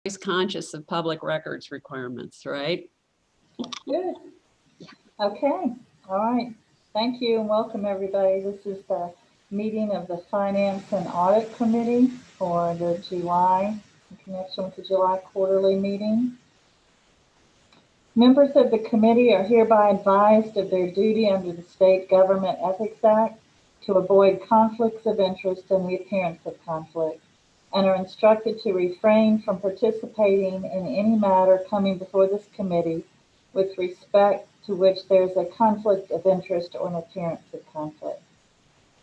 always conscious of public records requirements, right? Good. Okay. All right. Thank you and welcome everybody. This is the meeting of the Finance and Audit Committee for the July, in connection with the July quarterly meeting. Members of the committee are hereby advised of their duty under the State Government Ethics Act to avoid conflicts of interest and the appearance of conflict, and are instructed to refrain from participating in any matter coming before this committee with respect to which there is a conflict of interest or an appearance of conflict.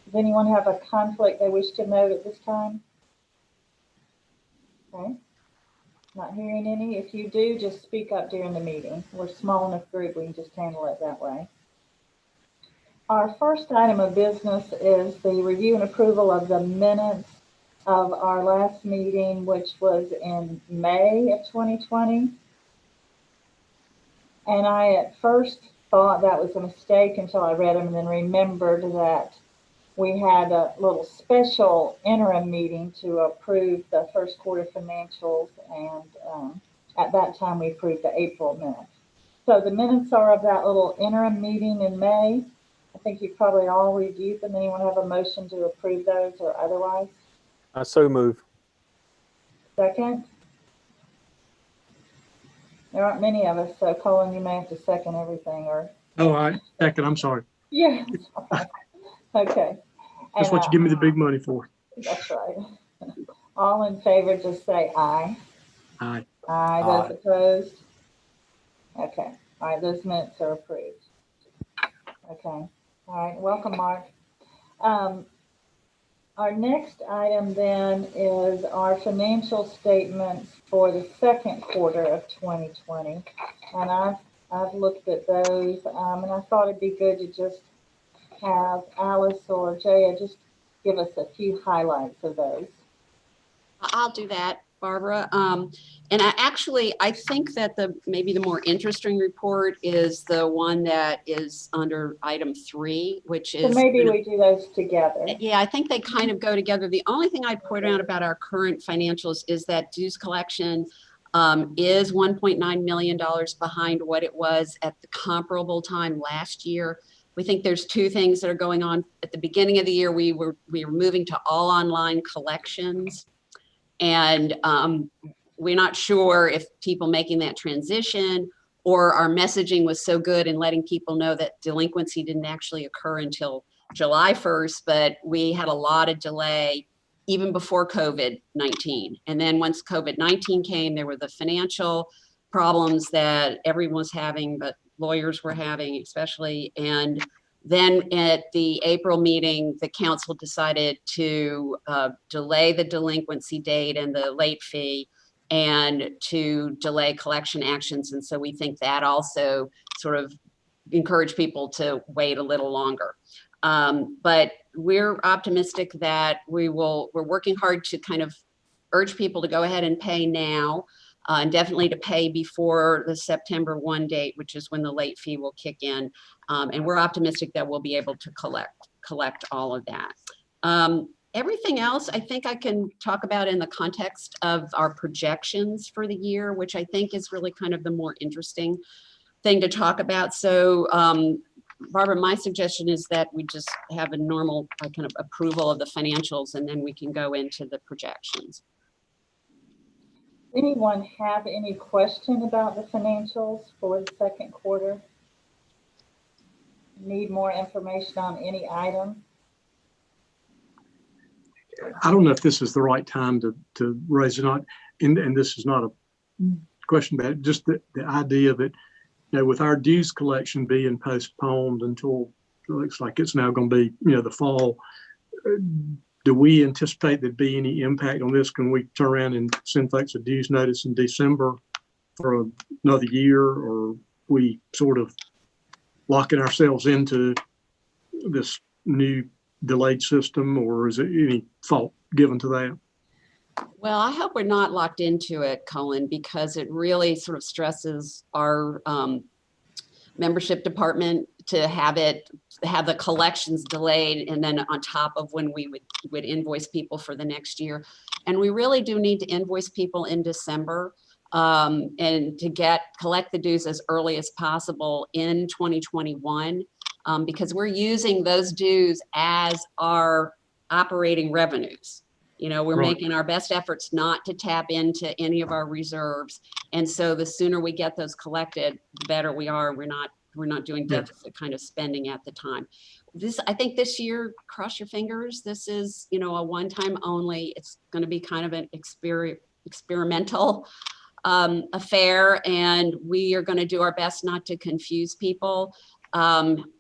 Does anyone have a conflict they wish to note at this time? Okay. Not hearing any. If you do, just speak up during the meeting. We're a small enough group, we can just handle it that way. Our first item of business is the review and approval of the minutes of our last meeting, which was in May of 2020. And I at first thought that was a mistake until I read them and then remembered that we had a little special interim meeting to approve the first quarter financials, and at that time we approved the April minutes. So the minutes are of that little interim meeting in May. I think you probably all reviewed them. Anyone have a motion to approve those or otherwise? I so move. Second? There aren't many of us, so Colin, you may have to second everything, or. Oh, I second, I'm sorry. Yeah. Okay. That's what you give me the big money for. That's right. All in favor, just say aye. Aye. Aye. Those opposed? Okay. All right, those minutes are approved. Okay. All right, welcome, Mark. Our next item then is our financial statements for the second quarter of 2020. And I've looked at those, and I thought it'd be good to just have Alice or Jaya just give us a few highlights of those. I'll do that, Barbara. And I think that maybe the more interesting report is the one that is under item 3, which is. So maybe we do those together. Yeah, I think they kind of go together. The only thing I'd point out about our current financials is that dues collection is $1.9 million behind what it was at the comparable time last year. We think there's two things that are going on. At the beginning of the year, we were moving to all online collections. And we're not sure if people making that transition or our messaging was so good in letting people know that delinquency didn't actually occur until July 1st, but we had a lot of delay even before COVID-19. And then once COVID-19 came, there were the financial problems that everyone was having, but lawyers were having especially. And then at the April meeting, the council decided to delay the delinquency date and the late fee and to delay collection actions. And so we think that also sort of encouraged people to wait a little longer. But we're optimistic that we're working hard to kind of urge people to go ahead and pay now. And definitely to pay before the September 1 date, which is when the late fee will kick in. And we're optimistic that we'll be able to collect all of that. Everything else, I think I can talk about in the context of our projections for the year, which I think is really kind of the more interesting thing to talk about. So, Barbara, my suggestion is that we just have a normal kind of approval of the financials, and then we can go into the projections. Anyone have any question about the financials for the second quarter? Need more information on any item? I don't know if this is the right time to raise it on, and this is not a question about it, just the idea that, you know, with our dues collection being postponed until it looks like it's now going to be, you know, the fall, do we anticipate there'd be any impact on this? Can we turn around and send folks a dues notice in December for another year, or we sort of locking ourselves into this new delayed system, or is there any thought given to that? Well, I hope we're not locked into it, Colin, because it really sort of stresses our membership department to have the collections delayed, and then on top of when we would invoice people for the next year. And we really do need to invoice people in December, and to collect the dues as early as possible in 2021, because we're using those dues as our operating revenues. You know, we're Right. making our best efforts not to tap into any of our reserves. And so the sooner we get those collected, the better we are. We're not doing deficit kind of spending at the time. I think this year, cross your fingers, this is, you know, a one-time only. It's going to be kind of an experimental affair, and we are going to do our best not to confuse people.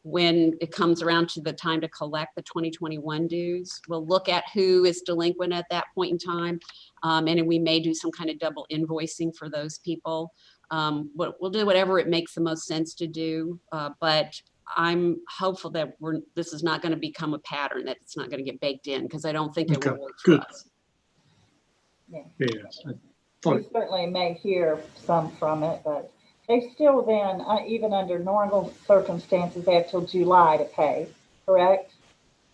When it comes around to the time to collect the 2021 dues, we'll look at who is delinquent at that point in time, and we may do some kind of double invoicing for those people. We'll do whatever it makes the most sense to do, but I'm hopeful that this is not going to become a pattern, that it's not going to get baked in, because I don't think it will work for us. Yeah. Yes. We certainly may hear some from it, but they still then, even under normal circumstances, they have till July to pay, correct?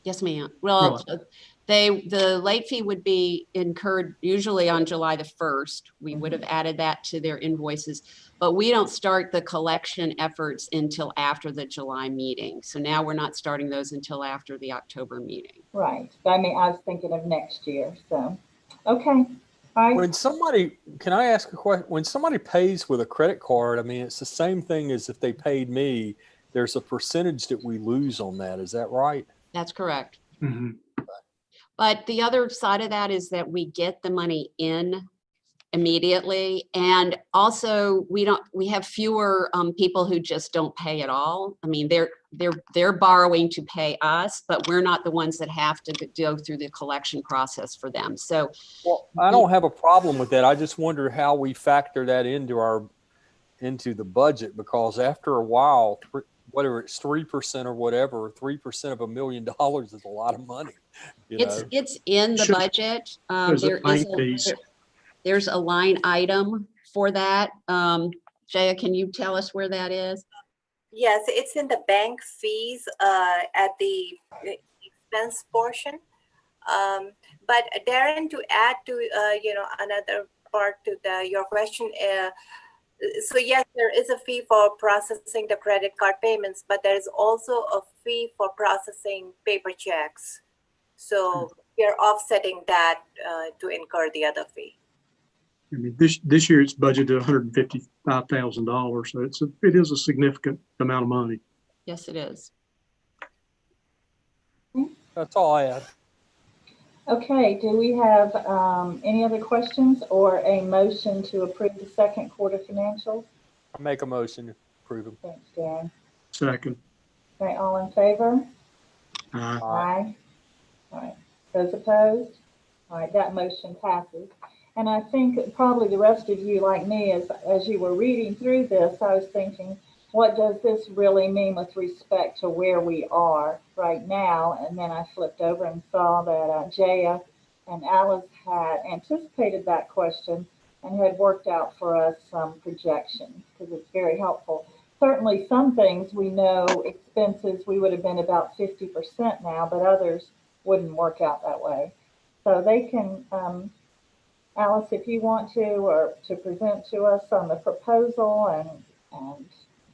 Yes, ma'am. Well, the late fee would be incurred usually on July the 1st. We would have added that to their invoices, but we don't start the collection efforts until after the July meeting. So now we're not starting those until after the October meeting. Right. I mean, I was thinking of next year, so, okay. All right. When somebody, can I ask a question? When somebody pays with a credit card, I mean, it's the same thing as if they paid me. There's a percentage that we lose on that. Is that right? That's correct. Mm-hmm. But the other side of that is that we get the money in immediately. And also we have fewer people who just don't pay at all. I mean, they're borrowing to pay us, but we're not the ones that have to go through the collection process for them. So, well, I don't have a problem with that. I just wonder how we factor that into the budget, because after a while, whether it's 3% or whatever, 3% of $1 million is a lot of money. It's in the budget. There's a line item for that. Jaya, can you tell us where that is? Yes, it's in the bank fees at the expense portion. But Darren, to add to another part to your question, so yes, there is a fee for processing the credit card payments, but there is also a fee for processing paper checks. So we are offsetting that to incur the other fee. I mean, this year it's budgeted $155,000, so it is a significant amount of money. Yes, it is. That's all I have. Okay, do we have any other questions or a motion to approve the second quarter financials? I make a motion to approve them. Thanks, Dan. Second. Okay, all in favor? Aye. All right, those opposed? All right, that motion passes. And I think probably the rest of you, like me, as you were reading through this, I was thinking, what does this really mean with respect to where we are right now? And then I flipped over and saw that Jaya and Alice had anticipated that question and had worked out for us some projections, because it's very helpful. Certainly some things we know, expenses, we would have been about 50% now, but others wouldn't work out that way. So they can, Alice, if you want to, or to present to us on the proposal and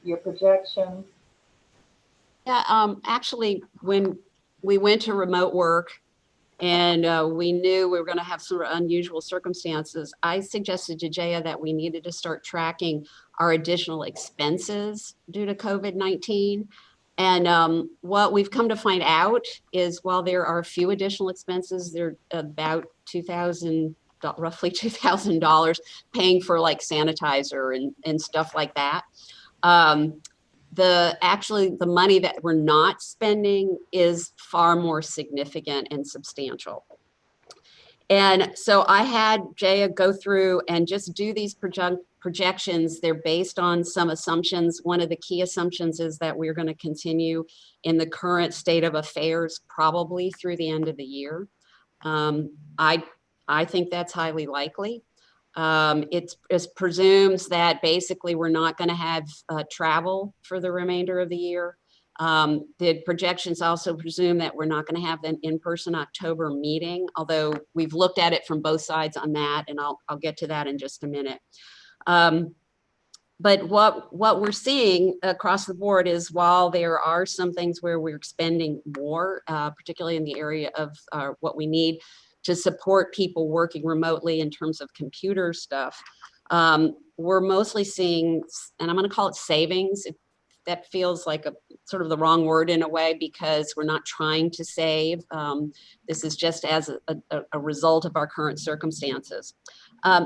your projections. Yeah, actually, when we went to remote work and we knew we were going to have some unusual circumstances, I suggested to Jaya that we needed to start tracking our additional expenses due to COVID-19. And what we've come to find out is, while there are a few additional expenses, they're about roughly $2,000 paying for like sanitizer and stuff like that. The money that we're not spending is far more significant and substantial. And so I had Jaya go through and just do these projections. They're based on some assumptions. One of the key assumptions is that we're going to continue in the current state of affairs probably through the end of the year. I think that's highly likely. It presumes that basically we're not going to have travel for the remainder of the year. The projections also presume that we're not going to have an in-person October meeting, although we've looked at it from both sides on that, and I'll get to that in just a minute. But what we're seeing across the board is while there are some things where we're spending more, particularly in the area of what we need to support people working remotely in terms of computer stuff, we're mostly seeing, and I'm going to call it savings. That feels like a sort of the wrong word in a way, because we're not trying to save. This is just as a result of our current circumstances.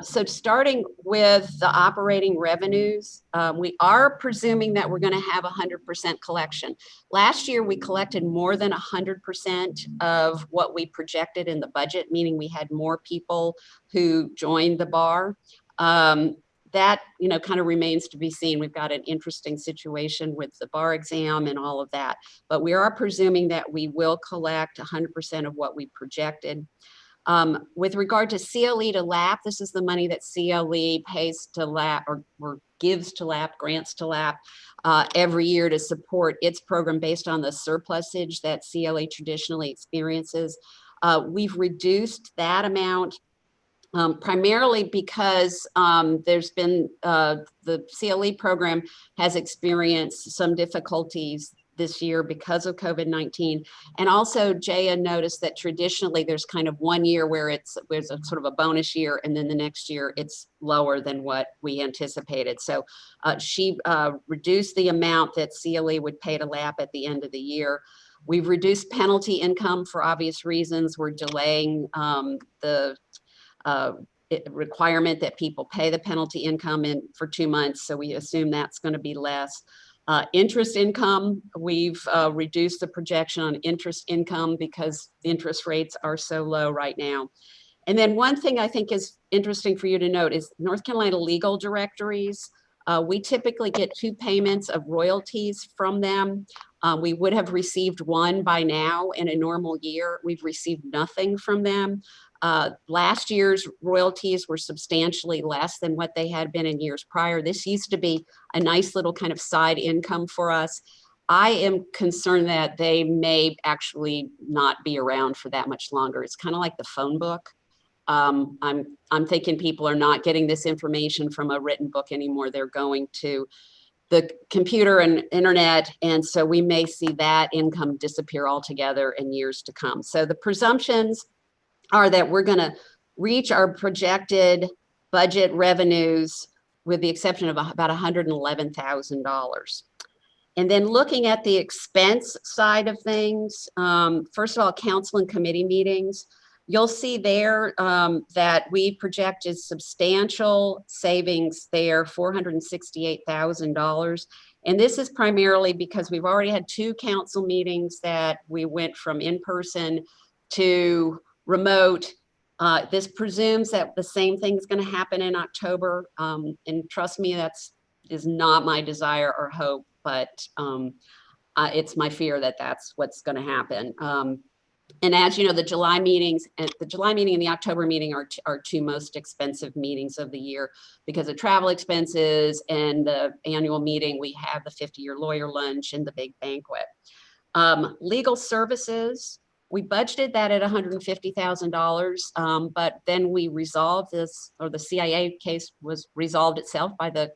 So starting with the operating revenues, we are presuming that we're going to have 100% collection. Last year, we collected more than 100% of what we projected in the budget, meaning we had more people who joined the bar. That, you know, kind of remains to be seen. We've got an interesting situation with the bar exam and all of that, but we are presuming that we will collect 100% of what we projected. With regard to CLE to LAP, this is the money that CLE pays to LAP or gives to LAP, grants to LAP every year to support its program based on the surplusage that CLE traditionally experiences. We've reduced that amount primarily because there's been, the CLE program has experienced some difficulties this year because of COVID-19. And also Jaya noticed that traditionally there's kind of 1 year where there's a sort of a bonus year, and then the next year it's lower than what we anticipated. So she reduced the amount that CLE would pay to LAP at the end of the year. We've reduced penalty income for obvious reasons. We're delaying the requirement that people pay the penalty income in for 2 months. So we assume that's going to be less. Interest income, we've reduced the projection on interest income because the interest rates are so low right now. And then one thing I think is interesting for you to note is North Carolina legal directories. We typically get 2 payments of royalties from them. We would have received 1 by now in a normal year. We've received nothing from them. Last year's royalties were substantially less than what they had been in years prior. This used to be a nice little kind of side income for us. I am concerned that they may actually not be around for that much longer. It's kind of like the phone book. I'm thinking people are not getting this information from a written book anymore. They're going to the computer and internet. And so we may see that income disappear altogether in years to come. So the presumptions are that we're going to reach our projected budget revenues with the exception of about $111,000. And then looking at the expense side of things, first of all, council and committee meetings, you'll see there that we projected substantial savings there, $468,000. And this is primarily because we've already had 2 council meetings that we went from in-person to remote. This presumes that the same thing is going to happen in October. And trust me, is not my desire or hope, but it's my fear that that's what's going to happen. And as you know, the July meetings and the October meeting are 2 most expensive meetings of the year because of travel expenses, and the annual meeting, we have the 50-year lawyer lunch and the big banquet. Legal services, we budgeted that at $150,000, but then we resolved this, or the CIA case was resolved itself by the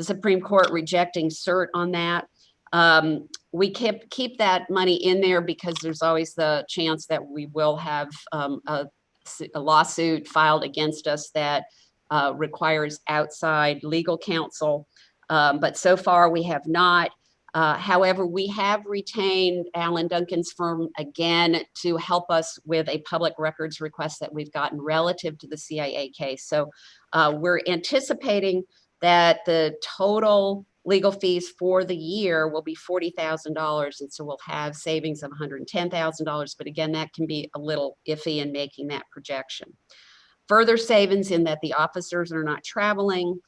Supreme Court rejecting cert on that. We keep that money in there because there's always the chance that we will have a lawsuit filed against us that requires outside legal counsel. But so far we have not. However, we have retained Alan Duncan's firm again to help us with a public records request that we've gotten relative to the CIA case. So we're anticipating that the total legal fees for the year will be $40,000. And so we'll have savings of $110,000. But again, that can be a little iffy in making that projection. Further savings in that the officers are not traveling.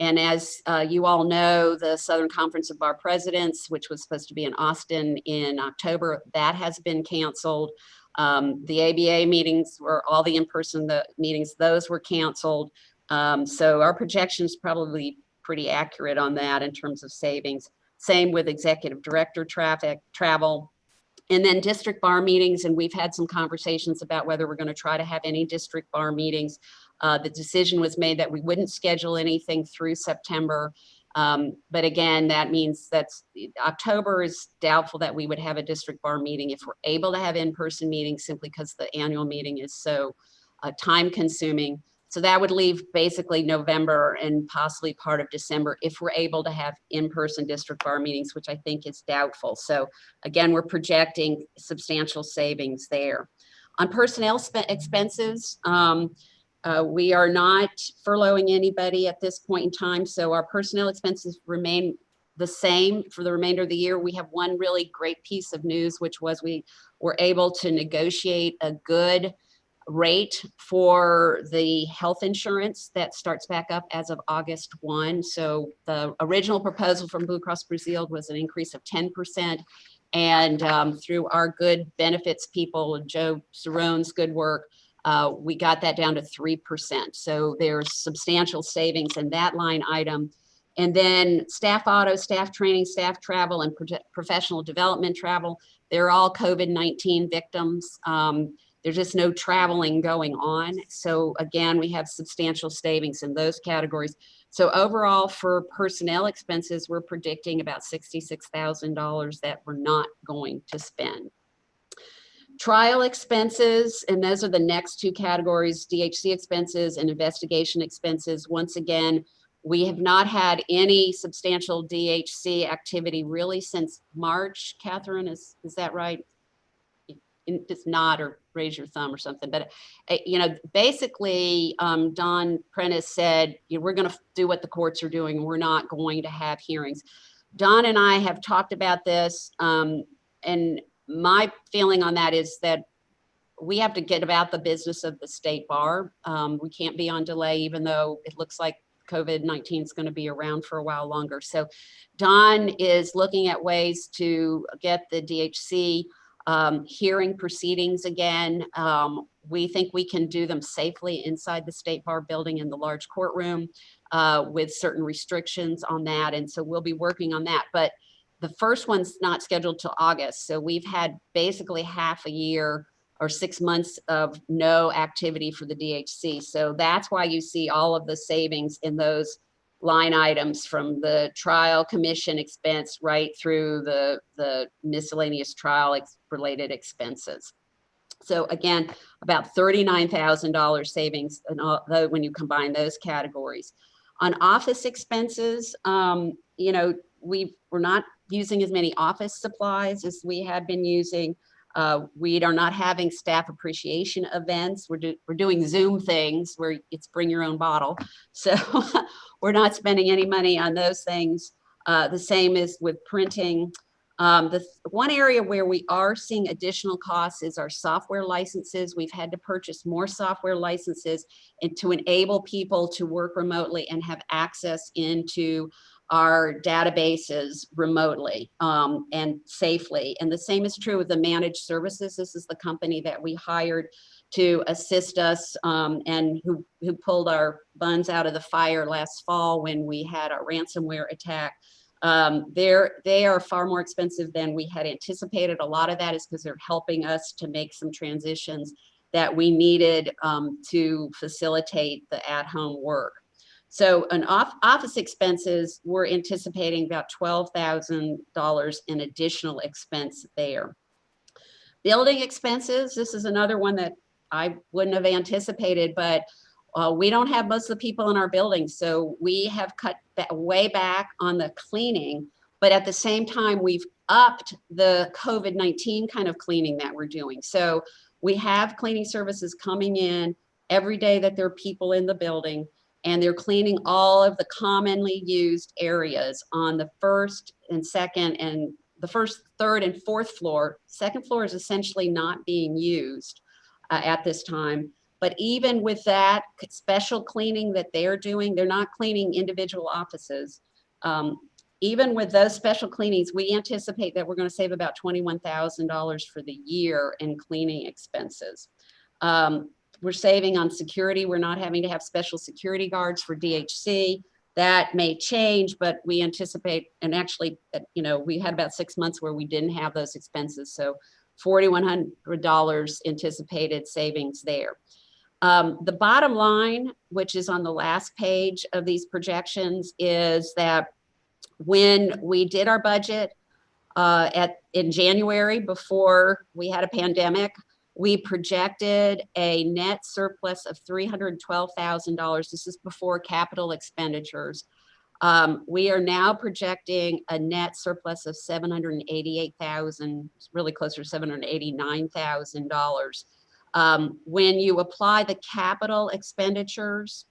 And as you all know, the Southern Conference of Bar Presidents, which was supposed to be in Austin in October, that has been canceled. The ABA meetings were all the in-person meetings, those were canceled. So our projection is probably pretty accurate on that in terms of savings. Same with executive director travel. And then district bar meetings, and we've had some conversations about whether we're going to try to have any district bar meetings. The decision was made that we wouldn't schedule anything through September. But again, that means that's October is doubtful that we would have a district bar meeting if we're able to have in-person meetings, simply because the annual meeting is so time consuming. So that would leave basically November and possibly part of December if we're able to have in-person district bar meetings, which I think is doubtful. So again, we're projecting substantial savings there. On personnel expenses, we are not furloughing anybody at this point in time. So our personnel expenses remain the same for the remainder of the year. We have one really great piece of news, which was we were able to negotiate a good rate for the health insurance that starts back up as of August 1. So the original proposal from Blue Cross Blue Shield was an increase of 10%. And through our good benefits people, Joe Cerrone's good work, we got that down to 3%. So there's substantial savings in that line item. And then staff auto, staff training, staff travel, and professional development travel, they're all COVID-19 victims. There's just no traveling going on. So again, we have substantial savings in those categories. So overall for personnel expenses, we're predicting about $66,000 that we're not going to spend. Trial expenses, and those are the next two categories, DHC expenses and investigation expenses. Once again, we have not had any substantial DHC activity really since March. Catherine, is that right? Just nod or raise your thumb or something. But, basically, Don Prentice said, we're going to do what the courts are doing. We're not going to have hearings. Don and I have talked about this. And my feeling on that is that we have to get about the business of the state bar. We can't be on delay, even though it looks like COVID-19 is going to be around for a while longer. So Don is looking at ways to get the DHC hearing proceedings again. We think we can do them safely inside the State Bar building in the large courtroom with certain restrictions on that. And so we'll be working on that. But the first one's not scheduled till August. So we've had basically half a year or 6 months of no activity for the DHC. So that's why you see all of the savings in those line items, from the trial commission expense right through the miscellaneous trial related expenses. So again, about $39,000 savings when you combine those categories. On office expenses, we're not using as many office supplies as we had been using. We are not having staff appreciation events. We're doing Zoom things where it's bring your own bottle. So we're not spending any money on those things. The same is with printing. The one area where we are seeing additional costs is our software licenses. We've had to purchase more software licenses and to enable people to work remotely and have access into our databases remotely and safely. And the same is true with the managed services. This is the company that we hired to assist us and who pulled our buns out of the fire last fall when we had a ransomware attack. They are far more expensive than we had anticipated. A lot of that is because they're helping us to make some transitions that we needed to facilitate the at-home work. So an office expenses, we're anticipating about $12,000 in additional expense there. Building expenses, this is another one that I wouldn't have anticipated, but we don't have most of the people in our building. So we have cut way back on the cleaning, but at the same time, we've upped the COVID-19 kind of cleaning that we're doing. So we have cleaning services coming in every day that there are people in the building, and they're cleaning all of the commonly used areas on the first and second and the first, third, and fourth floor. Second floor is essentially not being used at this time. But even with that special cleaning that they're doing, they're not cleaning individual offices. Even with those special cleanings, we anticipate that we're going to save about $21,000 for the year in cleaning expenses. we're saving on security. We're not having to have special security guards for DHC. That may change, but we anticipate, and actually, you know, we had about 6 months where we didn't have those expenses. So $4,100 anticipated savings there. The bottom line, which is on the last page of these projections, is that when we did our budget in January, before we had a pandemic, we projected a net surplus of $312,000. This is before capital expenditures. We are now projecting a net surplus of $788,000, really closer to $789,000. When you apply the capital expenditures,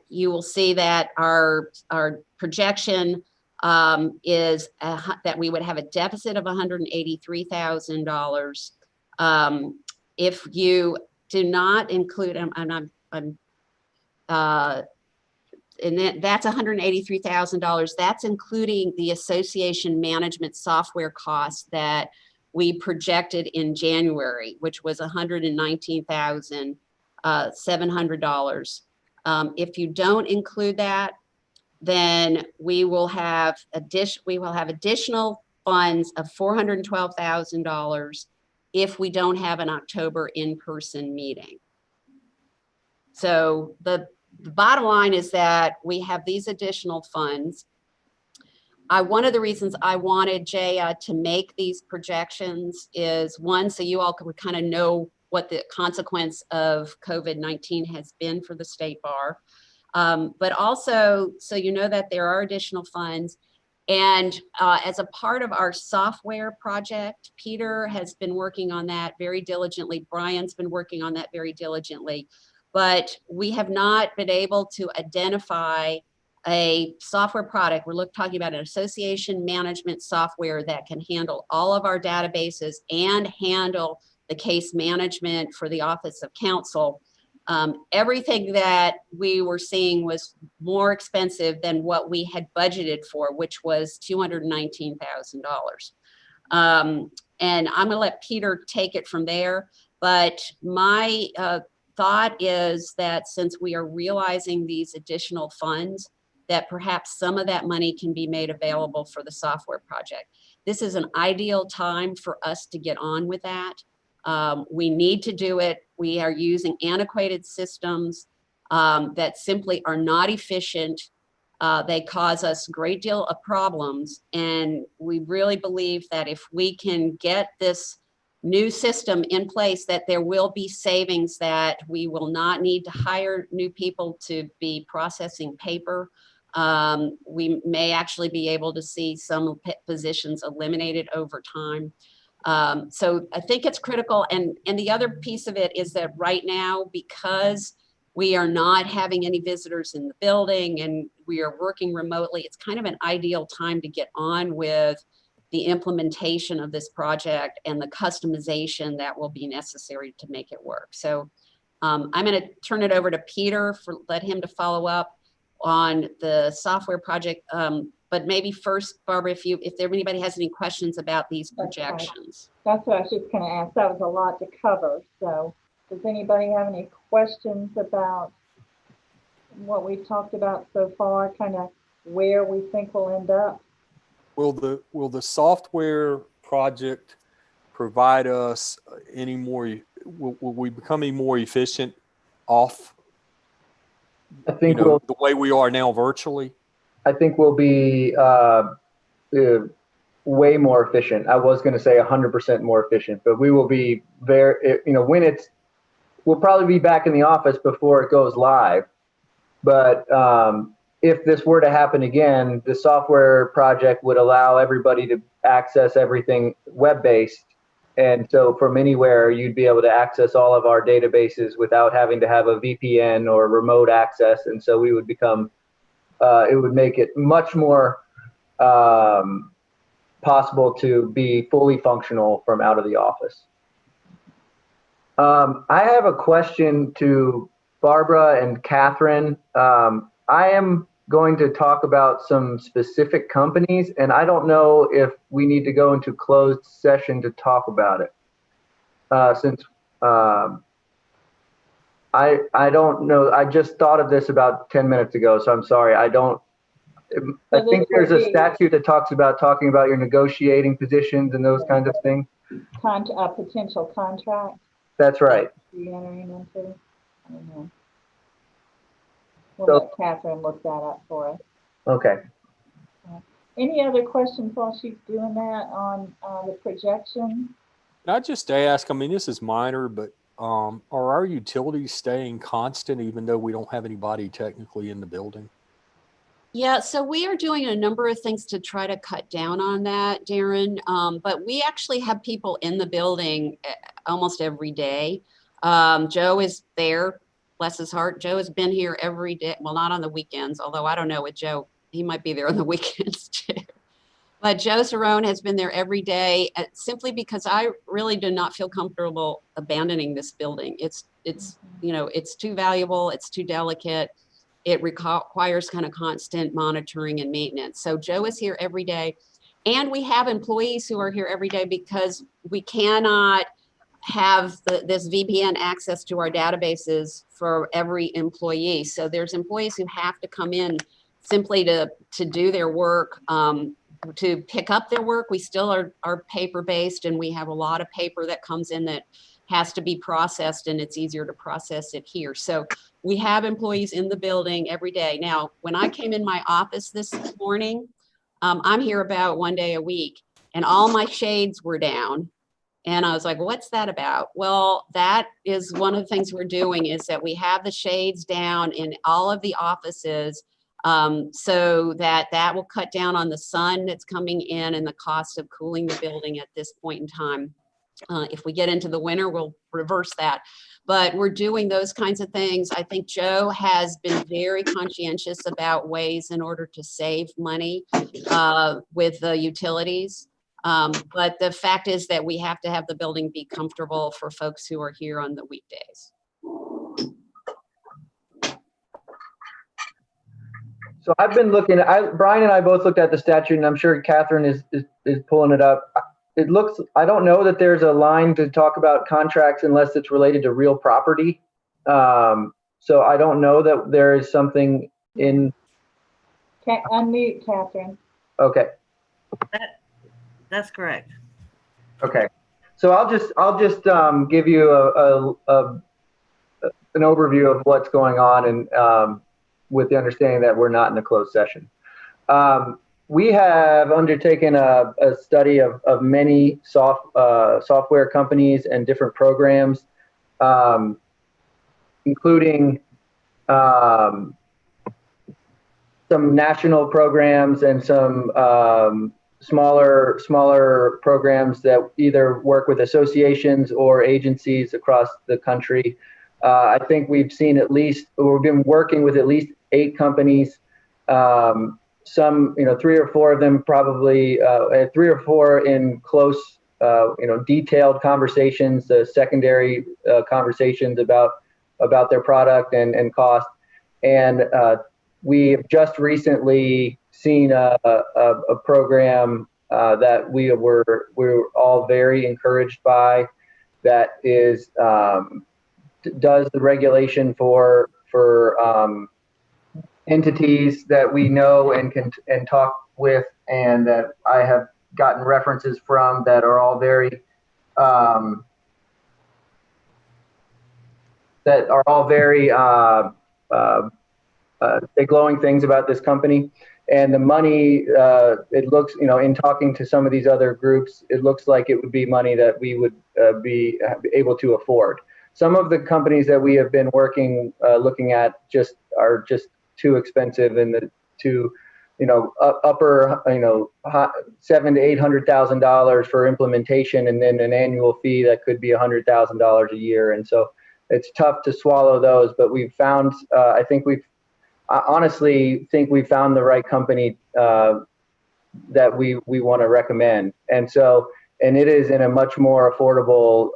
you will see that our projection is that we would have a deficit of $183,000. If you do not include, and that's $183,000. That's including the association management software costs that we projected in January, which was $119,700. If you don't include that, then we will have additional funds of $412,000 if we don't have an October in-person meeting. So the bottom line is that we have these additional funds. One of the reasons I wanted Jay to make these projections is, one, so you all could kind of know what the consequence of COVID-19 has been for the State Bar. But also, so you know that there are additional funds. And as a part of our software project, Peter has been working on that very diligently. Brian's been working on that very diligently. But we have not been able to identify a software product. We're talking about an association management software that can handle all of our databases and handle the case management for the Office of Counsel. Everything that we were seeing was more expensive than what we had budgeted for, which was $219,000. And I'm gonna let Peter take it from there. But my thought is that since we are realizing these additional funds, that perhaps some of that money can be made available for the software project. This is an ideal time for us to get on with that. We need to do it. We are using antiquated systems that simply are not efficient. They cause us a great deal of problems. And we really believe that if we can get this new system in place, that there will be savings, that we will not need to hire new people to be processing paper. We may actually be able to see some positions eliminated over time. So I think it's critical. And the other piece of it is that right now, because we are not having any visitors in the building and we are working remotely, it's kind of an ideal time to get on with the implementation of this project and the customization that will be necessary to make it work. So I'm going to turn it over to Peter let him to follow up on the software project. But maybe first, Barbara, if anybody has any questions about these projections. That's what I was just going to ask. That was a lot to cover. So does anybody have any questions about what we've talked about so far, kind of where we think we'll end up? Will the software project provide us any more? Will we become any more efficient off? I think the way we are now virtually. I think we'll be way more efficient. I was going to say 100% more efficient, but we will be very. We'll probably be back in the office before it goes live. But if this were to happen again, the software project would allow everybody to access everything web-based. And so from anywhere, you'd be able to access all of our databases without having to have a VPN or remote access. And so we would become, it would make it much more possible to be fully functional from out of the office. I have a question to Barbara and Catherine. I am going to talk about some specific companies, and I don't know if we need to go into closed session to talk about it. Since I don't know. I just thought of this about 10 minutes ago, so I'm sorry. I So think this there's would a be statute that talking about your negotiating positions and those kinds of things. a potential contract That's right. you're entering into. I don't know. We'll So, let Catherine look that up for us. okay. Any other questions while she's doing that on the projection? Can I just ask, I mean, this is minor, but are our utilities staying constant even though we don't have anybody technically in the building? Yeah, so we are doing a number of things to try to cut down on that, Darren. But we actually have people in the building almost every day. Joe is there, bless his heart. Joe has been here every day. Well, not on the weekends, although I don't know with Joe, he might be there on the weekends too. But Joe Cerrone has been there every day simply because I really do not feel comfortable abandoning this building. It's you know, it's too valuable, it's too delicate. It requires kind of constant monitoring and maintenance. So Joe is here every day. And we have employees who are here every day because we cannot have this VPN access to our databases for every employee. So there's employees who have to come in simply to do their work, to pick up their work. We still are paper-based, and we have a lot of paper that comes in that has to be processed, and it's easier to process it here. So we have employees in the building every day. Now, when I came in my office this morning, I'm here about one day a week, and all my shades were down. And I was like, what's that about? Well, that is one of the things we're doing, is that we have the shades down in all of the offices, so that will cut down on the sun that's coming in and the cost of cooling the building at this point in time. If we get into the winter, we'll reverse that. But we're doing those kinds of things. I think Joe has been very conscientious about ways in order to save money with the utilities. But the fact is that we have to have the building be comfortable for folks who are here on the weekdays. So I've been looking, Brian and I both looked at the statute, and I'm sure Catherine is pulling it up. It looks, I don't know that there's a line to talk about contracts unless it's related to real property. So I don't know that there is something in. Unmute, Catherine. Okay. That's correct. Okay. So I'll just give you an overview of what's going on, and with the understanding that we're not in a closed session. We have undertaken a study of many software companies and different programs, including some national programs and some smaller programs that either work with associations or agencies across the country. I think we've been working with at least 8 companies. Some, 3 or 4 of them probably, 3 or 4 in close, detailed conversations, secondary conversations about their product and cost. And we have just recently seen a program that we were all very encouraged by, that is does the regulation for entities that we know and can talk with, and that I have gotten references from, that are all very say glowing things about this company. And the money, it looks, in talking to some of these other groups, it looks like it would be money that we would be able to afford. Some of the companies that we have been looking at are just too expensive, and upper, $700,000 to $800,000 for implementation, and then an annual fee that could be $100,000 a year. And so it's tough to swallow those, but we've found, I honestly think we found the right company that we want to recommend. And it is in a much more affordable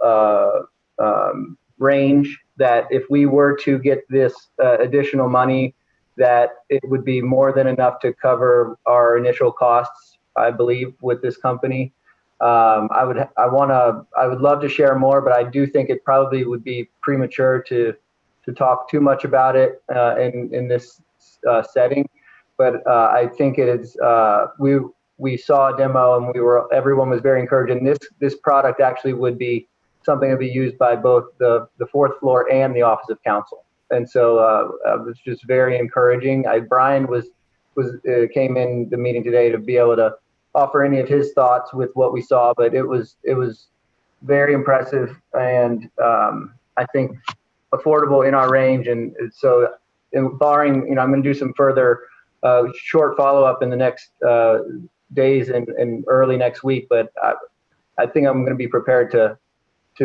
range, that if we were to get this additional money, that it would be more than enough to cover our initial costs, I believe, with this company. I would love to share more, but I do think it probably would be premature to talk too much about it in this setting, but I think it is. We saw a demo and everyone was very encouraged. And this product actually would be something to be used by both the fourth floor and the Office of Counsel. And so it was just very encouraging. Brian came in the meeting today to be able to offer any of his thoughts with what we saw, but it was very impressive and I think affordable in our range. And so, barring, I'm going to do some further short follow-up in the next days and early next week, but I think I'm going to be prepared to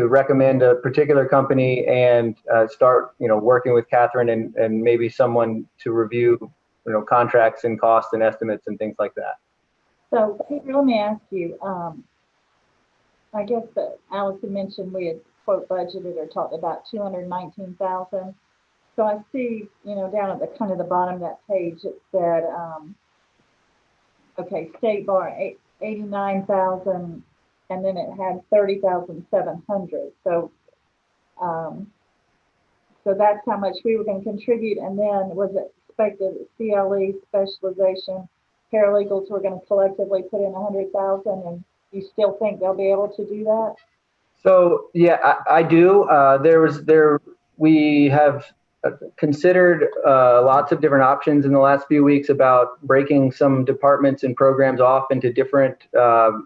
recommend a particular company and start, working with Catherine and maybe someone to review, contracts and costs and estimates and things like that. So Peter, let me ask you, I guess that Allison mentioned we had quote budgeted or talked about 219,000. So I see, down at the kind of the bottom of that page, it said, okay, State Bar 89,000, and then it had 30,700. So, so that's how much we were going to contribute. And then was it expected CLE specialization paralegals were going to collectively put in 100,000, and you still think they'll be able to do that? So yeah, I do. We have considered lots of different options in the last few weeks about breaking some departments and programs off into different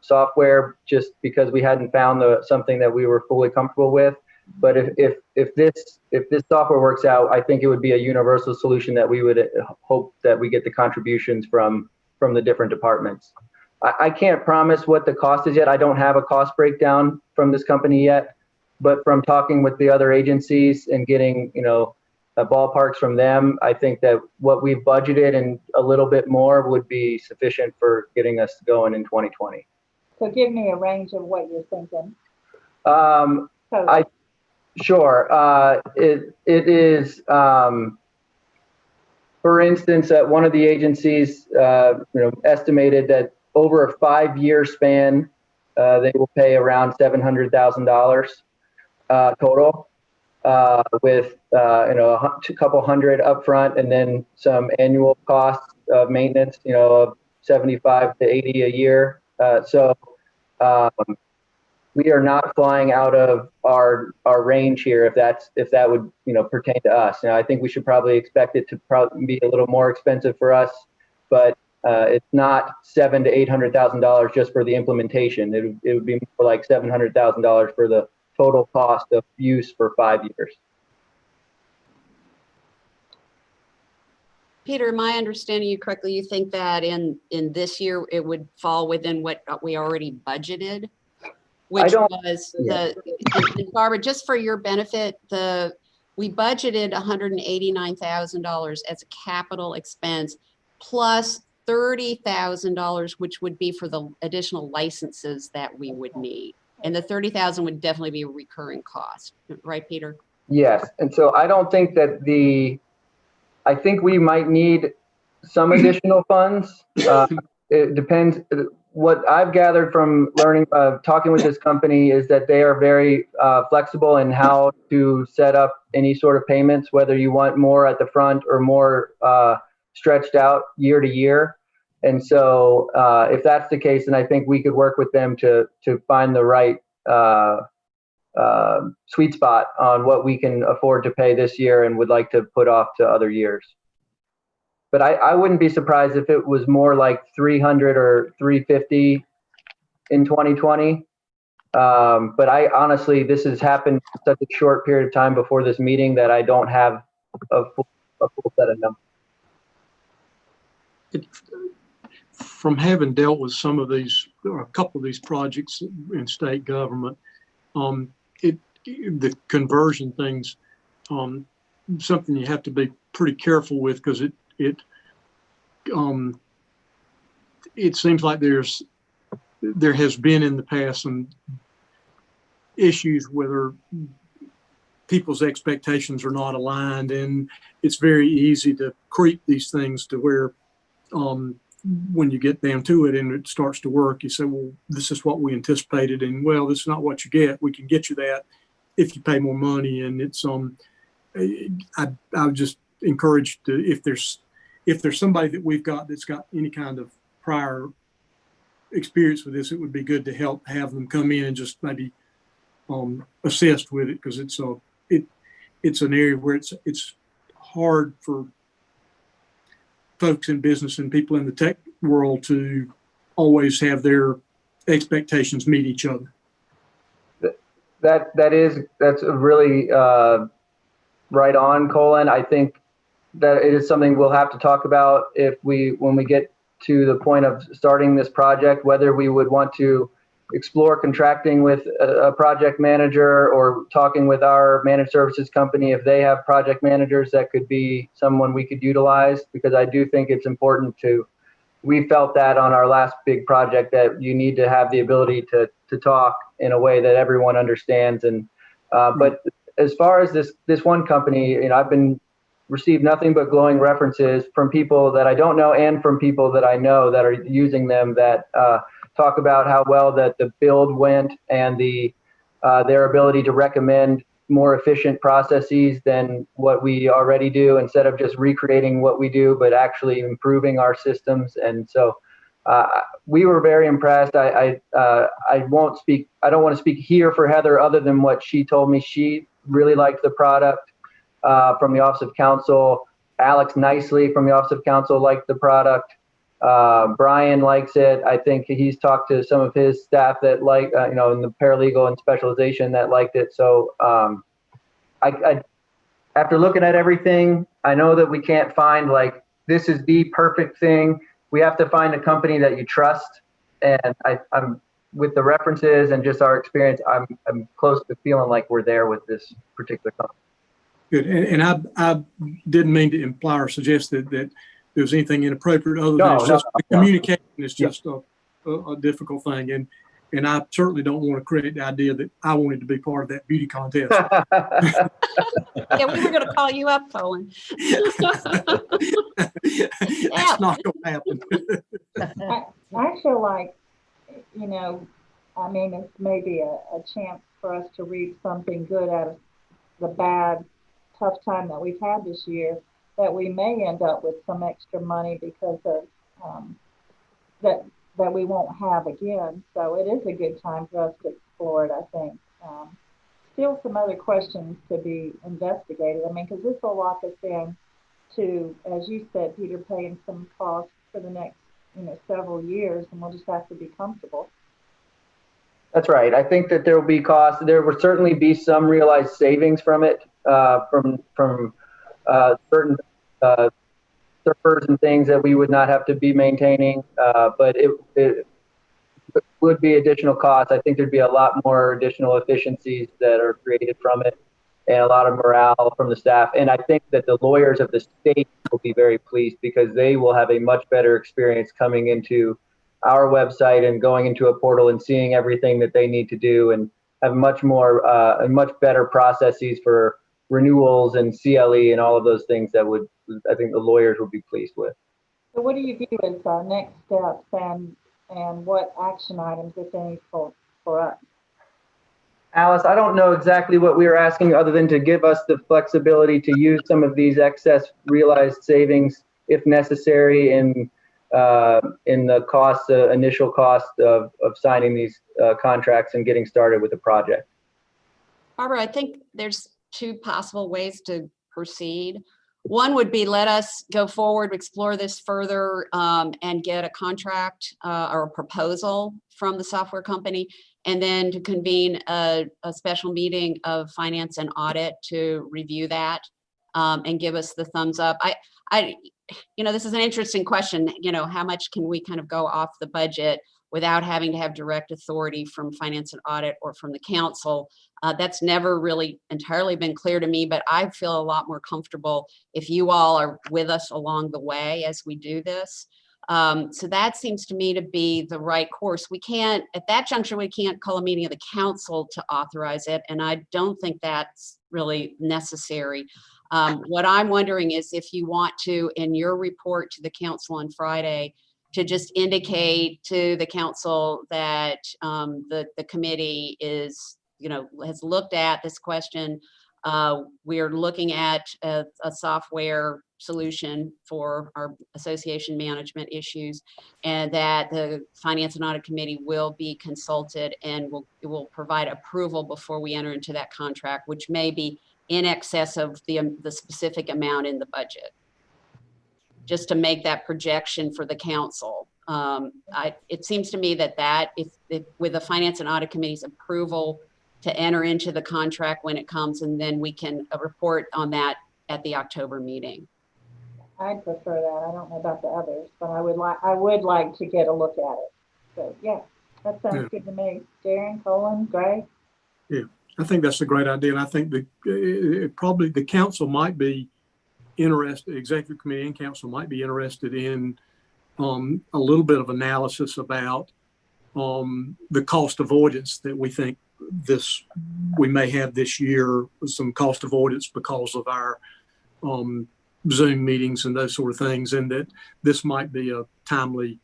software, just because we hadn't found something that we were fully comfortable with. But if this software works out, I think it would be a universal solution that we would hope that we get the contributions from the different departments. I can't promise what the cost is yet. I don't have a cost breakdown from this company yet, but from talking with the other agencies and getting, ballparks from them, I think that what we've budgeted and a little bit more would be sufficient for getting us going in 2020. So give me a range of what you're thinking. Sure. It is, for instance, at one of the agencies, estimated that over a 5-year span, they will pay around $700,000 total, with a couple hundred upfront and then some annual costs of maintenance, of 75 to 80 a year. So we are not flying out of our range here if that would pertain to us. I think we should probably expect it to probably be a little more expensive for us, but it's not $700,000 to $800,000 just for the implementation. It would be more like $700,000 for the total cost of use for 5 years. Peter, am I understanding you correctly? You think that in this year it would fall within what we already budgeted, which was Barbara, just for your benefit, we budgeted $189,000 as a capital expense plus $30,000, which would be for the additional licenses that we would need. And the $30,000 would definitely be a recurring cost, right, Peter? Yes, and so I don't think that I think we might need some additional funds. It depends. What I've gathered from talking with this company is that they are very flexible in how to set up any sort of payments, whether you want more at the front or more stretched out year to year. And so if that's the case, then I think we could work with them to find the right sweet spot on what we can afford to pay this year and would like to put off to other years. But I wouldn't be surprised if it was more like 300 or 350 in 2020. But honestly, this has happened in such a short period of time before this meeting that I don't have a full set of numbers. From having dealt with some of these, or a couple of these projects in state government, the conversion things, something you have to be pretty careful with, because it seems like there has been in the past some issues whether people's expectations are not aligned, and it's very easy to creep these things to where when you get down to it and it starts to work, you say, well, this is what we anticipated, and well, this is not what you get. We can get you that if you pay more money. And it's I would just encourage to, if there's somebody that we've got that's got any kind of prior experience with this, it would be good to have them come in and just maybe assist with it, because it's an area where it's hard for folks in business and people in the tech world to always have their expectations meet each other. That's a really right on, Colin. I think that it is something we'll have to talk about when we get to the point of starting this project, whether we would want to explore contracting with a project manager or talking with our managed services company if they have project managers that could be someone we could utilize, because I do think it's important we felt that on our last big project that you need to have the ability to talk in a way that everyone understands. And but as far as this one company, I've received nothing but glowing references from people that I don't know and from people that I know that are using them, that talk about how well that the build went and their ability to recommend more efficient processes than what we already do, instead of just recreating what we do, but actually improving our systems. And so we were very impressed. I don't want to speak here for Heather other than what she told me. She really liked the product from the Office of Counsel. Alex Nicely from the Office of Counsel liked the product. Brian likes it. I think he's talked to some of his staff that in the paralegal and specialization that liked it. So I after looking at everything, I know that we can't find this is the perfect thing. We have to find a company that you trust. And I'm with the references and just our experience, I'm close to feeling like we're there with this particular company. Good. And I didn't mean to imply or suggest that there was anything inappropriate other than it's just communication is just a difficult thing. And I certainly don't want to create the idea that I wanted to be part of that beauty contest. Yeah, we were going to call you up, Colin. That's not going to happen. I feel like, it's maybe a chance for us to reap something good out of the bad, tough time that we've had this year, that we may end up with some extra money because of that we won't have again. So it is a good time for us to explore it, I think. Still some other questions to be investigated. Because this will lock us in to, as you said, Peter, paying some costs for the next, several years, and we'll just have to be comfortable. That's right. I think that there will be costs. There will certainly be some realized savings from it, from certain servers and things that we would not have to be maintaining. But it would be additional costs. I think there'd be a lot more additional efficiencies that are created from it, and a lot of morale from the staff. And I think that the lawyers of the state will be very pleased, because they will have a much better experience coming into our website and going into a portal and seeing everything that they need to do, and have much better processes for renewals and CLE and all of those things that I think the lawyers would be pleased with. So what do you view as our next steps, and what action items, if any, for us? Alice, I don't know exactly what we were asking, other than to give us the flexibility to use some of these excess realized savings if necessary in the initial cost of signing these contracts and getting started with the project. Barbara, I think there's two possible ways to proceed. One would be, let us go forward, explore this further, and get a contract or a proposal from the software company, and then to convene a special meeting of finance and audit to review that and give us the thumbs up. This is an interesting question. How much can we kind of go off the budget without having to have direct authority from finance and audit or from the council? That's never really entirely been clear to me, but I feel a lot more comfortable if you all are with us along the way as we do this. So that seems to me to be the right course. We can't, at that juncture, we can't call a meeting of the council to authorize it, and I don't think that's really necessary. What I'm wondering is if you want to, in your report to the council on Friday, to just indicate to the council that the committee is, has looked at this question We're looking at a software solution for our association management issues, and that the Finance and Audit Committee will be consulted and will provide approval before we enter into that contract, which may be in excess of the specific amount in the budget, just to make that projection for the council. It seems to me that if with the Finance and Audit Committee's approval to enter into the contract when it comes, and then we can report on that at the October meeting. I'd prefer that. I don't know about the others, but I would like to get a look at it. So yeah, that sounds good to me. Darren, Colin, Gray? Yeah, I think that's a great idea. And I think probably the council might be interested, executive committee and council might be interested in a little bit of analysis about the cost avoidance that we think we may have this year, some cost avoidance because of our Zoom meetings and those sort of things, and that this might be a timely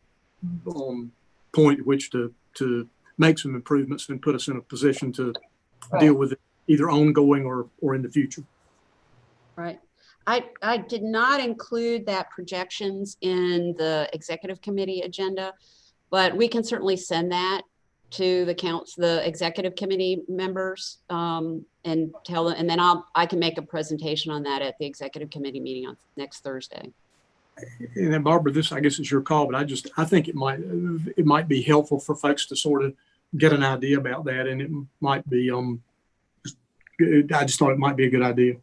point at which to make some improvements and put us in a position to deal with it either ongoing or in the future. Right. I did not include that projections in the executive committee agenda, but we can certainly send that to the executive committee members and tell them, and then I can make a presentation on that at the executive committee meeting on next Thursday. And then Barbara, this I guess is your call, but I think it might be helpful for folks to sort of get an idea about that, and it might be I just thought it might be a good idea.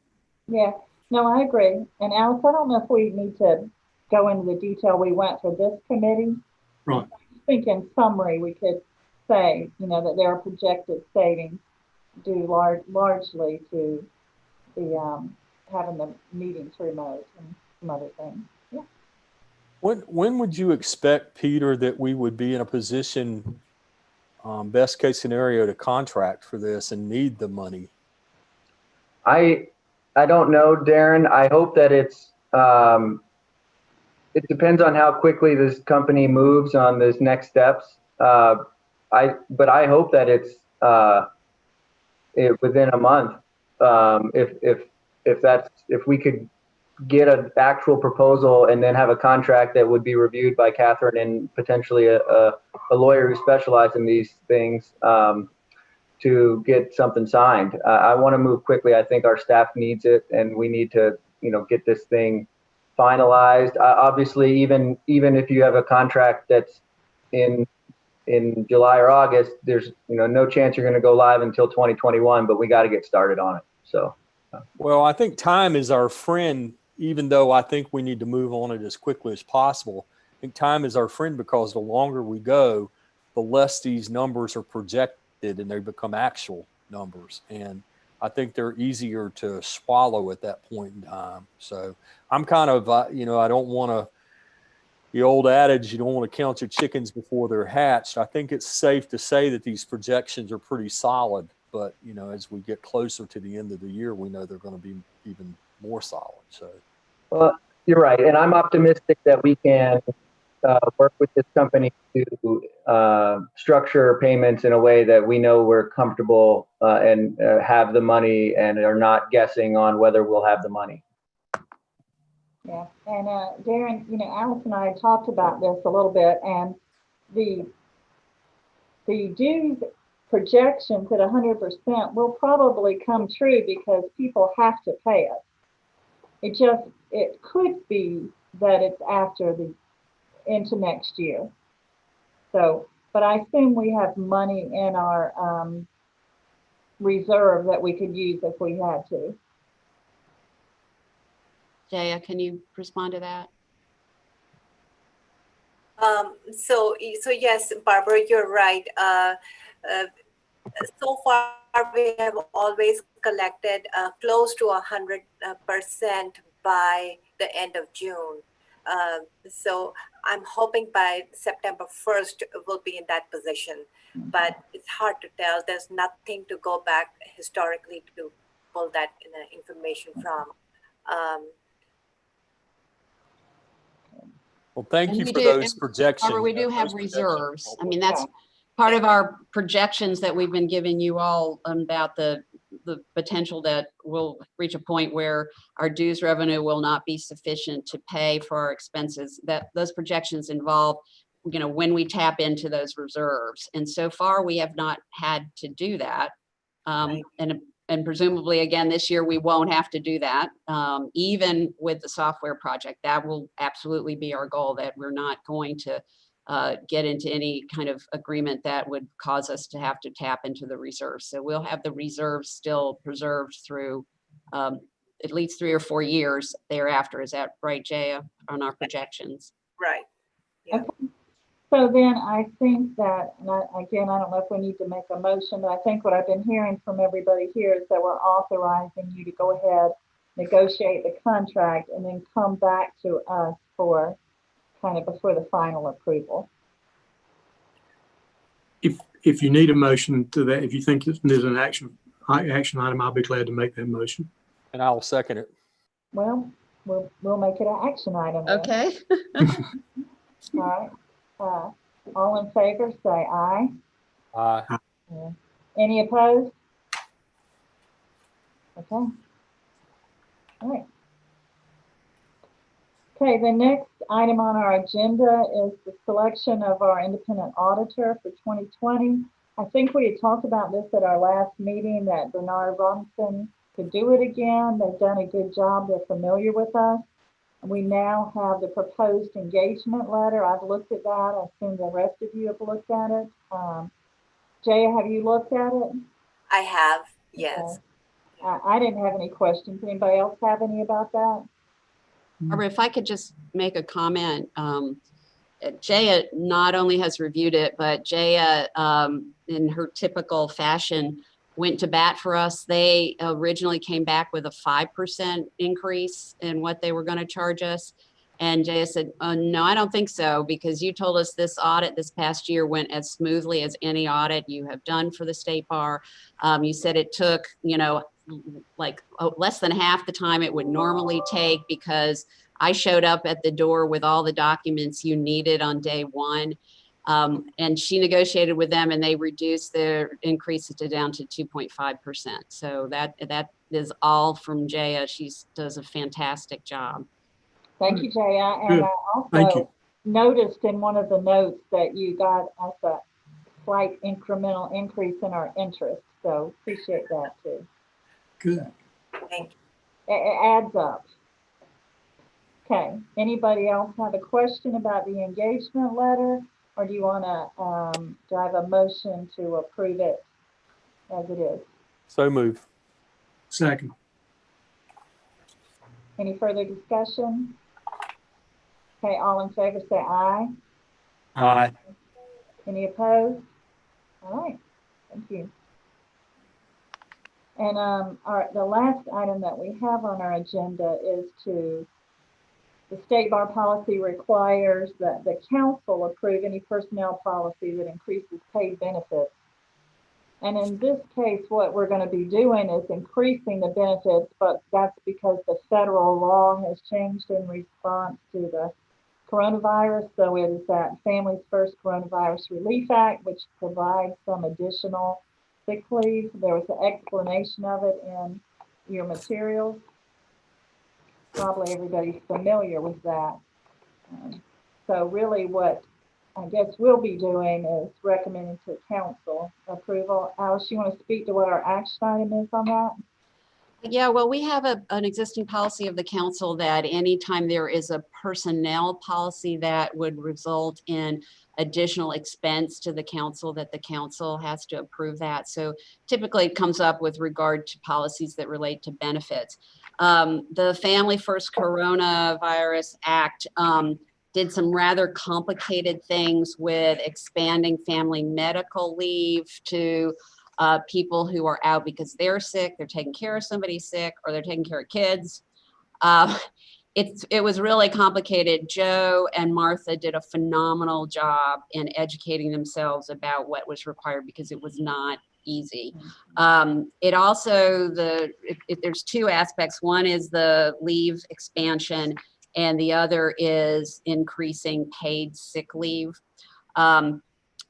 Yeah, no, I agree. And Alice, I don't know if we need to go into the detail we went for this committee. Right. I think in summary we could say, that there are projected savings due largely to the having the meetings remote and some other things. Yeah. When would you expect, Peter, that we would be in a position, best case scenario, to contract for this and need the money? I don't know, Darren. I hope that it's it depends on how quickly this company moves on this next steps. But I hope that it's within a month. If we could get an actual proposal and then have a contract that would be reviewed by Catherine and potentially a lawyer who specializes in these things to get something signed. I want to move quickly. I think our staff needs it, and we need to get this thing finalized. Obviously, even if you have a contract that's in July or August, there's no chance you're going to go live until 2021, but we got to get started on it. So, well, I think time is our friend, even though I think we need to move on it as quickly as possible. I think time is our friend, because the longer we go, the less these numbers are projected and they become actual numbers. And I think they're easier to swallow at that point in time. So I'm kind of, I don't want to, the old adage, you don't want to count your chickens before they're hatched. I think it's safe to say that these projections are pretty solid, but as we get closer to the end of the year, we know they're going to be even more solid. So, well, you're right. And I'm optimistic that we can work with this company to structure payments in a way that we know we're comfortable and have the money and are not guessing on whether we'll have the money. Yeah, and Darren, Alice and I talked about this a little bit, and the dues projections at 100% will probably come true because people have to pay us. It could be that it's into next year. So, but I assume we have money in our reserve that we could use if we had to. Jaya, can you respond to that? So yes, Barbara, you're right. So far, we have always collected close to 100% by the end of June. So I'm hoping by September 1st we'll be in that position, but it's hard to tell. There's nothing to go back historically to pull that information from. Well, thank you for those projections. We do have reserves. I mean, that's part of our projections that we've been giving you all about the the potential that we'll reach a point where our dues revenue will not be sufficient to pay for our expenses, that those projections involve, when we tap into those reserves. And so far, we have not had to do that. And presumably, again, this year, we won't have to do that. Even with the software project, that will absolutely be our goal, that we're not going to get into any kind of agreement that would cause us to have to tap into the reserves. So we'll have the reserves still preserved through at least 3 or 4 years thereafter. Is that right, Jaya, on our projections? Right. Yeah. Okay. So then I think that, and again, I don't know if we need to make a motion, but I think what I've been hearing from everybody here is that we're authorizing you to go ahead, negotiate the contract, and then come back to us for kind of before the final approval. If you need a motion to that, if you think there's an action item, I'll be glad to make that motion. And I'll second it. Well, we'll make it an action item then. Okay. All right. All in favor, say aye. Aye. Yeah. Any opposed? Okay. All right. Okay, the next item on our agenda is the selection of our independent auditor for 2020. I think we had talked about this at our last meeting, that Bernard Robinson could do it again. They've done a good job. They're familiar with us. We now have the proposed engagement letter. I've looked at that. I assume the rest of you have looked at it. Jaya, have you looked at it? I have, yes. Okay. I didn't have any questions. Anybody else have any about that? Barbara, if I could just make a comment. Jaya not only has reviewed it, but Jaya, in her typical fashion, went to bat for us. They originally came back with a 5% increase in what they were going to charge us. And Jaya said, no, I don't think so, because you told us this audit this past year went as smoothly as any audit you have done for the State Bar. You said it took, like less than half the time it would normally take, because I showed up at the door with all the documents you needed on day one. And she negotiated with them, and they reduced their increases down to 2.5%. So that is all from Jaya. She does a fantastic job. Thank you, Jaya. And Good. I Thank also you. noticed in one of the notes that you got us a slight incremental increase in our interest. So appreciate that too. Good. Thank It adds up. Okay. Anybody else have a question about the engagement letter? Or do you want to, do I have a motion to approve it as it is? So move. Second. Any further discussion? Okay, all in favor say aye. Aye. Any opposed? All right, thank you. And the last item that we have on our agenda is the State Bar policy requires that the council approve any personnel policy that increases paid benefits. And in this case, what we're going to be doing is increasing the benefits, but that's because the federal law has changed in response to the coronavirus. So it is that Families First Coronavirus Relief Act, which provides some additional sick leave. There was an explanation of it in your materials. Probably everybody's familiar with that. So really what I guess we'll be doing is recommending to council approval. Alice, you want to speak to what our action item is on that? Yeah, well, we have an existing policy of the council that anytime there is a personnel policy that would result in additional expense to the council, that the council has to approve that. So typically it comes up with regard to policies that relate to benefits. The Family First Coronavirus Act did some rather complicated things with expanding family medical leave to people who are out because they're sick, they're taking care of somebody sick, or they're taking care of kids. It was really complicated. Joe and Martha did a phenomenal job in educating themselves about what was required, because it was not easy. It also, there's two aspects. One is the leave expansion, and the other is increasing paid sick leave.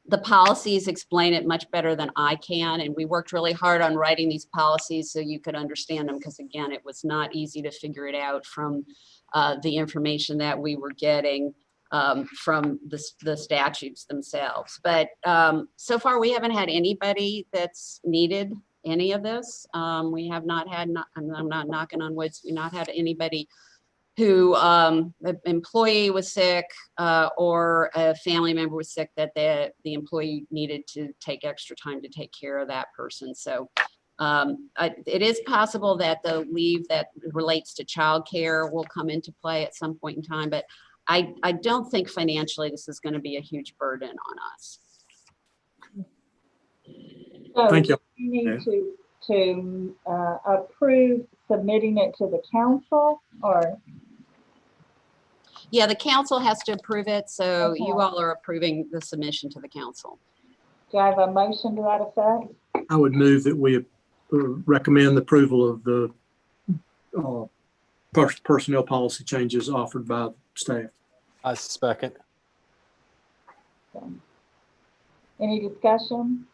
the policies explain it much better than I can. And we worked really hard on writing these policies so you could understand them, because again, it was not easy to figure it out from the information that we were getting from the statutes themselves. But so far, we haven't had anybody that's needed any of this. We have not had, I'm not knocking on wood, we've not had anybody who an employee was sick or a family member was sick that the employee needed to take extra time to take care of that person. So it is possible that the leave that relates to childcare will come into play at some point in time, but I don't think financially this is going to be a huge burden on us. So Thank you. You need to approve submitting it to the council, or? Yeah, the council has to approve it, so Okay. you all are approving the submission to the council. Do I have a motion to that effect? I would move that we recommend the approval of the personnel policy changes offered by staff. I second. Okay. Any discussion?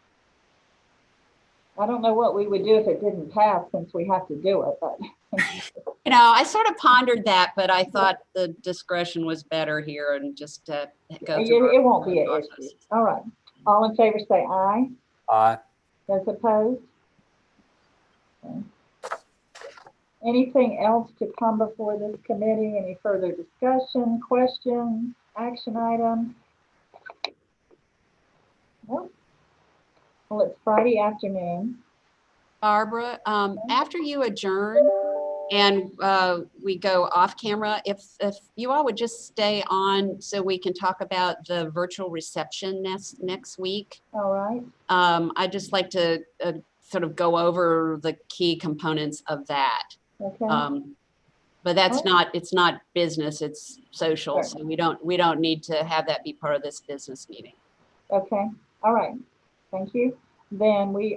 I don't know what we would do if it didn't pass, since we have to do it, but. You know, I sort of pondered that, but I thought the discretion was better here and just go through. It won't be an process. issue. All right. All in favor say aye. Aye. Those opposed? Okay. Anything else to come before this committee? Any further discussion, questions, action items? Nope. Well, it's Friday afternoon. Barbara, after you adjourn and we go off camera, if you all would just stay on so we can talk about the virtual reception next week. All right. I'd just like to sort of go over the key components of that. Okay. But that's All right. it's not business, it's social. Sure. So we don't need to have that be part of this business meeting. Okay. All right. Thank you. Then we